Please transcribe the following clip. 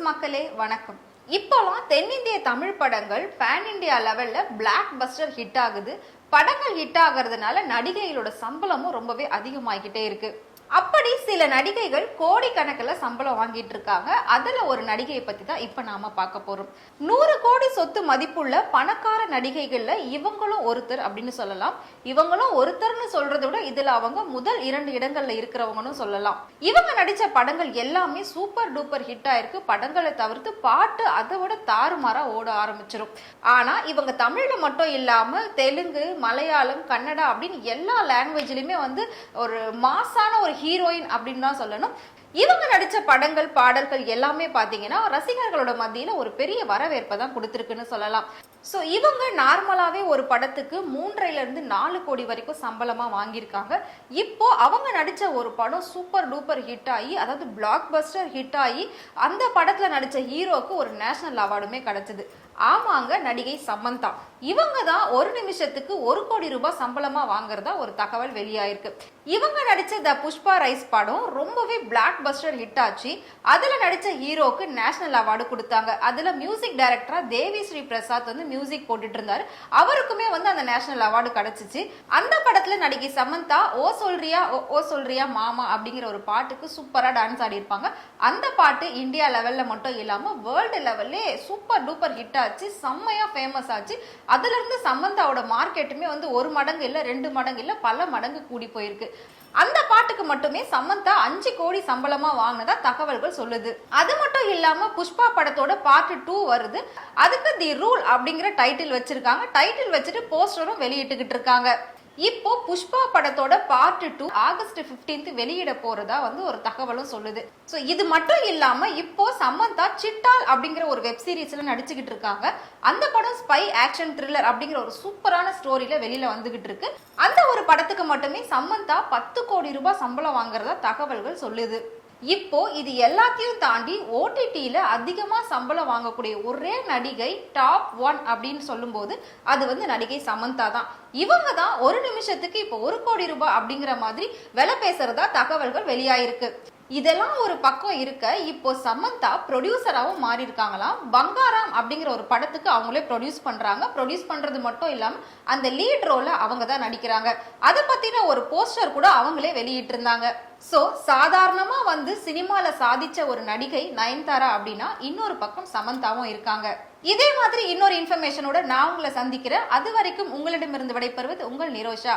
மக்களே வணக்கம். இப்போலாம் தென்னிந்திய தமிழ் படங்கள் பேன் இந்தியா லெவல்ல பிளாக் பஸ்டர் ஹிட் ஆகுது. படங்கள் ஹிட் ஆகிறதுனால நடிகைகளோட சம்பளமும் ரொம்பவே அதிகமாகிக்கிட்டே இருக்கு. அப்படி சில நடிகைகள் கோடிக்கணக்கில் சம்பளம் வாங்கிட்டு இருக்காங்க. அதுல ஒரு நடிகையை பத்தி தான் இப்ப நாம பார்க்க போறோம். 100 கோடி சொத்து மதிப்புள்ள பணக்கார நடிகைகள்ல இவங்களும் ஒருத்தர் அப்படின்னு சொல்லலாம். இவங்களும் ஒருத்தர்னு சொல்றதை விட இதுல அவங்க முதல் 2 இடங்கள்ல இருக்கிறவங்கன்னு சொல்லலாம். இவங்க நடிச்ச படங்கள் எல்லாமே சூப்பர் டூப்பர் ஹிட் ஆயிருக்கு. படங்களை தவிர்த்து பாட்டு அதை விட தாறுமாறா ஓட ஆரம்பிச்சிடும். ஆனா இவங்க தமிழ்ல மட்டும் இல்லாம தெலுங்கு, மலையாளம், கன்னடா அப்படின்னு எல்லா லாங்குவேஜ்லயுமே ஒரு மாசான ஒரு ஹீரோயின் அப்படின்னு தான் சொல்லணும். இவங்க நடிச்ச படங்கள், பாடல்கள் எல்லாமே பாத்தீங்கன்னா ரசிகர்களோட மத்தியில ஒரு பெரிய வரவேற்பை தான் கொடுத்திருக்குன்னு சொல்லலாம். சோ இவங்க நார்மலாவே ஒரு படத்துக்கு 3.5 to 4 கோடி வரைக்கும் சம்பளமா வாங்கியிருக்காங்க. இப்போ அவங்க நடிச்ச ஒரு படம் சூப்பர் டூப்பர் ஹிட் ஆகி, அதாவது பிளாக் பஸ்டர் ஹிட் ஆகி, அந்த படத்துல நடிச்ச ஹீரோக்கு ஒரு நேஷனல் அவார்டுமே கிடைச்சது. ஆமாங்க, நடிகை சமந்தா. இவங்க தான் ஒரு நிமிஷத்துக்கு 1 கோடி ரூபாய் சம்பளமா வாங்குறதா ஒரு தகவல் வெளியாயிருக்கு. இவங்க நடிச்ச த புஷ்பா ரைஸ் படம் ரொம்பவே பிளாக் பஸ்டர் ஹிட் ஆச்சு. அதுல நடிச்ச ஹீரோக்கு நேஷனல் அவார்டு கொடுத்தாங்க. அதுல மியூசிக் டைரக்டரா தேவி ஸ்ரீ பிரசாத் மியூசிக் போட்டுட்டு இருந்தாரு. அவருக்குமே அந்த நேஷனல் அவார்டு கிடைச்சிச்சு. அந்த படத்துல நடிகை சமந்தா ஓ சொல்றியா மாமா அப்படிங்கிற ஒரு பாட்டுக்கு சூப்பரா டான்ஸ் ஆடி இருப்பாங்க. அந்த பாட்டு இந்தியா லெவல்ல மட்டும் இல்லாம வேர்ல்டு லெவல்லே சூப்பர் டூப்பர் ஹிட் ஆச்சு. செம்மையா ஃபேமஸ் ஆச்சு. அதுல இருந்து சமந்தாவோட மார்க்கெட்டுமே 1 மடங்கு இல்ல 2 மடங்கு இல்ல பல மடங்கு கூடி போயிருக்கு. அந்த பாட்டுக்கு மட்டுமே சமந்தா 5 கோடி சம்பளமா வாங்கினதா தகவல்கள் சொல்லுது. அது மட்டும் இல்லாம புஷ்பா படத்தோட பார்ட் 2 வருது. அதுக்கு தி ரூல் அப்படிங்கிற டைட்டில் வச்சிருக்காங்க. டைட்டில் வச்சுட்டு போஸ்டரும் வெளியிட்டுக்கிட்டு இருக்காங்க. இப்போ புஷ்பா படத்தோட பார்ட் 2 ஆகஸ்ட் 15 வெளியிட போறதா ஒரு தகவலும் சொல்லுது. சோ இது மட்டும் இல்லாம இப்போ சமந்தா சிட்டால் அப்படிங்கிற ஒரு வெப் சீரிஸ்ல நடிச்சுக்கிட்டு இருக்காங்க. அந்த படம் ஸ்பை ஆக்ஷன் த்ரில்லர் அப்படிங்கிற ஒரு சூப்பரான ஸ்டோரியில வெளியில வந்துகிட்டு இருக்கு. அந்த ஒரு படத்துக்கு மட்டுமே சமந்தா 10 கோடி ரூபாய் சம்பளம் வாங்குறதா தகவல்கள் சொல்லுது. இப்போ இது எல்லாத்தையும் தாண்டி ஓடிடியில அதிகமா சம்பளம் வாங்கக்கூடிய ஒரே நடிகை டாப் 1 அப்படின்னு சொல்லும் போது அது நடிகை சமந்தா தான். இவங்க தான் ஒரு நிமிஷத்துக்கு இப்போ 1 கோடி ரூபாய் அப்படிங்கிற மாதிரி விலை பேசுறதா தகவல்கள் வெளியாயிருக்கு. இதெல்லாம் ஒரு பக்கம் இருக்க, இப்போ சமந்தா ப்ரொடியூசராகவும் மாறி இருக்காங்களாம். பங்காராம் அப்படிங்கிற ஒரு படத்துக்கு அவங்களே ப்ரொடியூஸ் பண்றாங்க. ப்ரொடியூஸ் பண்றது மட்டும் இல்லாம அந்த லீட் ரோல அவங்க தான் நடிக்கிறாங்க. அதை பத்தின ஒரு போஸ்டர் கூட அவங்களே வெளியிட்டு இருந்தாங்க. சோ சாதாரணமா சினிமால சாதிச்ச ஒரு நடிகை நயன்தாரா அப்படின்னா இன்னொரு பக்கம் சமந்தாவும் இருக்காங்க. இதே மாதிரி இன்னொரு இன்ஃபர்மேஷனோட நான் உங்களை சந்திக்கிறேன். அது வரைக்கும் உங்களிடமிருந்து விடைபெறுவது உங்கள் நிரோஷா.